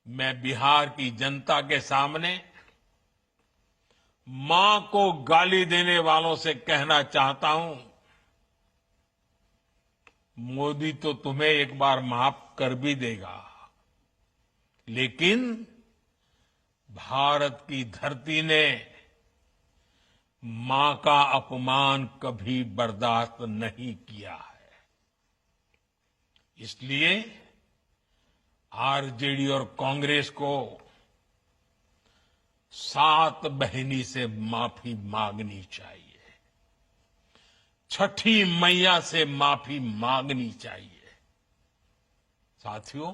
मैं बिहार की जनता के सामने मां को गाली देने वालों से कहना चाहता हूं, मोदी तो तुम्हें एक बार माफ कर भी देगा, लेकिन भारत की धरती ने मां का अपमान कभी बर्दाश्त नहीं किया है। इसलिए आरजेडी और कांग्रेस को सात बहिनी से माफी मांगनी चाहिए, छठी मैया से माफी मांगनी चाहिए। साथियों,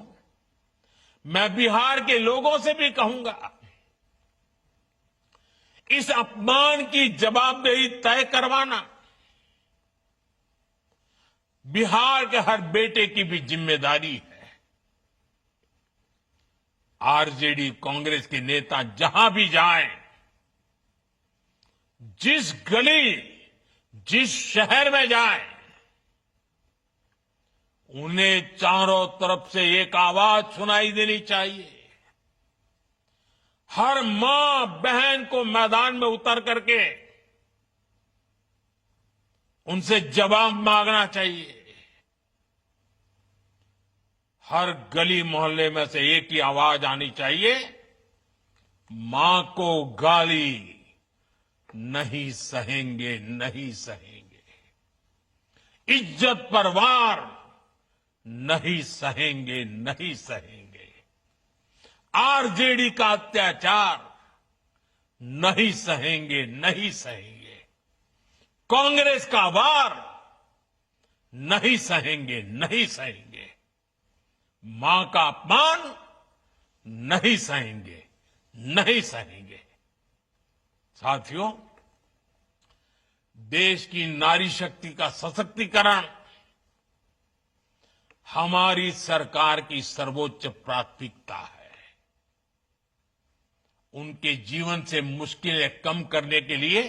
मैं बिहार के लोगों से भी कहूंगा, इस अपमान की जवाबदेही तय करवाना बिहार के हर बेटे की भी जिम्मेदारी है। आरजेडी कांग्रेस के नेता जहां भी जाएं, जिस गली, जिस शहर में जाएं, उन्हें चारों तरफ से एक आवाज सुनाई देनी चाहिए। हर मां बहन को मैदान में उतर करके उनसे जवाब मांगना चाहिए। हर गली मोहल्ले में से एक ही आवाज आनी चाहिए, मां को गाली नहीं सहेंगे, नहीं सहेंगे। इज्जत पर वार नहीं सहेंगे, नहीं सहेंगे। आरजेडी का अत्याचार नहीं सहेंगे, नहीं सहेंगे। कांग्रेस का वार नहीं सहेंगे, नहीं सहेंगे। मां का अपमान नहीं सहेंगे, नहीं सहेंगे। साथियों, देश की नारी शक्ति का सशक्तिकरण हमारी सरकार की सर्वोच्च प्राथमिकता है। उनके जीवन से मुश्किलें कम करने के लिए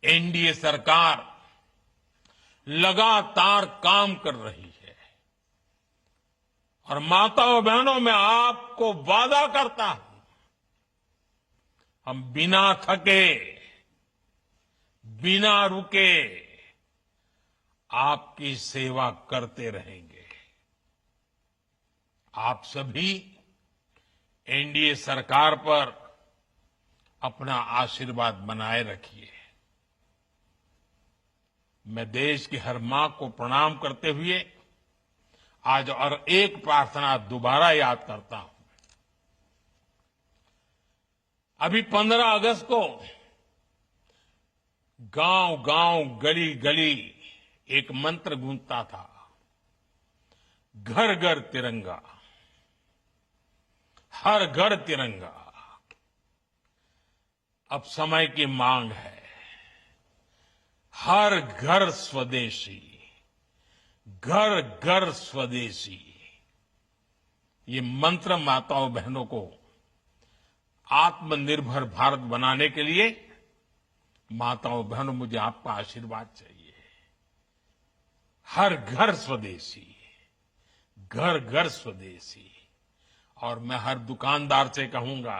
एनडीए सरकार लगातार काम कर रही है। और माताओं बहनों, मैं आपको वादा करता हूं, हम बिना थके, बिना रुके आपकी सेवा करते रहेंगे। आप सभी एनडीए सरकार पर अपना आशीर्वाद बनाए रखिए। मैं देश की हर मां को प्रणाम करते हुए आज और एक प्रार्थना दोबारा याद करता हूं। अभी 15 अगस्त को गांव गांव, गली गली एक मंत्र गूंजता था, घर घर तिरंगा, हर घर तिरंगा। अब समय की मांग है, हर घर स्वदेशी, घर घर स्वदेशी। ये मंत्र माताओं बहनों को आत्मनिर्भर भारत बनाने के लिए, माताओं बहनों, मुझे आपका आशीर्वाद चाहिए। हर घर स्वदेशी, घर घर स्वदेशी। और मैं हर दुकानदार से कहूंगा,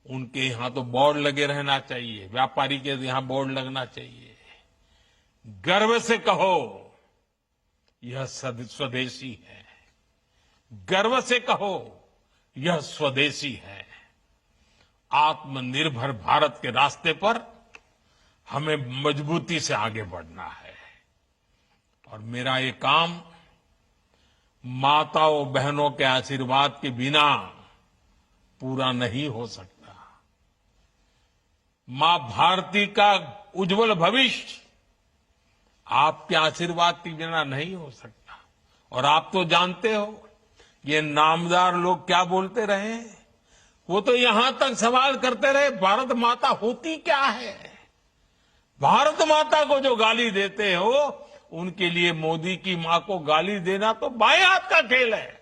उनके यहां तो बोर्ड लगे रहना चाहिए, व्यापारी के यहां बोर्ड लगना चाहिए। गर्व से कहो, यह स्वदेशी है। गर्व से कहो, यह स्वदेशी है। आत्मनिर्भर भारत के रास्ते पर हमें मजबूती से आगे बढ़ना है। और मेरा ये काम माताओं बहनों के आशीर्वाद के बिना पूरा नहीं हो सकता। मां भारती का उज्जवल भविष्य आपके आशीर्वाद के बिना नहीं हो सकता। और आप तो जानते हो, ये नामदार लोग क्या बोलते रहे, वो तो यहां तक सवाल करते रहे, भारत माता होती क्या है। भारत माता को जो गाली देते हो, उनके लिए मोदी की मां को गाली देना तो बाएं हाथ का खेल है।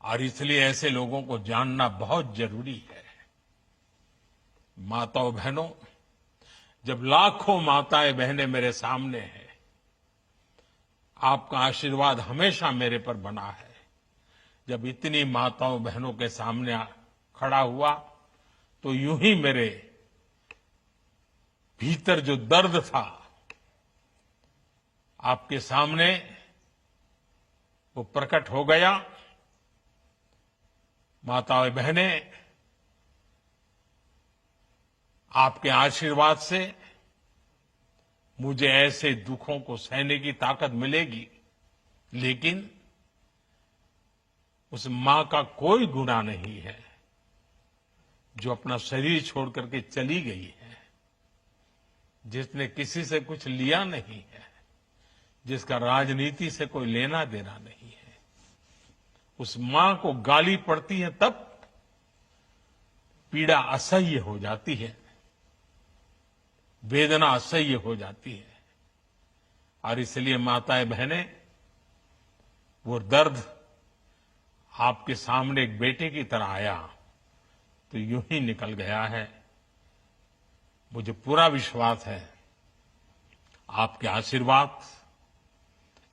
और इसलिए ऐसे लोगों को जानना बहुत जरूरी है। माताओं बहनों, जब लाखों माताएं बहनें मेरे सामने हैं, आपका आशीर्वाद हमेशा मेरे पर बना है। जब इतनी माताओं बहनों के सामने खड़ा हुआ तो यूं ही मेरे भीतर जो दर्द था आपके सामने वो प्रकट हो गया। माताएं बहनें, आपके आशीर्वाद से मुझे ऐसे दुखों को सहने की ताकत मिलेगी, लेकिन उस मां का कोई गुनाह नहीं है जो अपना शरीर छोड़ करके चली गई है, जिसने किसी से कुछ लिया नहीं है, जिसका राजनीति से कोई लेना देना नहीं है। उस मां को गाली पड़ती है तब पीड़ा असह्य हो जाती है, वेदना असह्य हो जाती है। और इसलिए माताएं बहनें, वो दर्द आपके सामने एक बेटे की तरह आया तो यूं ही निकल गया है। मुझे पूरा विश्वास है आपके आशीर्वाद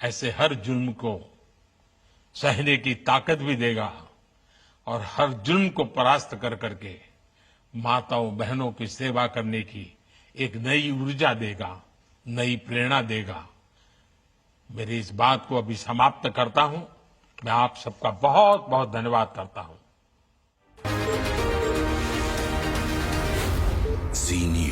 ऐसे हर जुल्म को सहने की ताकत भी देगा और हर जुल्म को परास्त कर करके माताओं बहनों की सेवा करने की एक नई ऊर्जा देगा, नई प्रेरणा देगा। मेरी इस बात को अभी समाप्त करता हूं। मैं आप सबका बहुत बहुत धन्यवाद करता हूं। Zee News.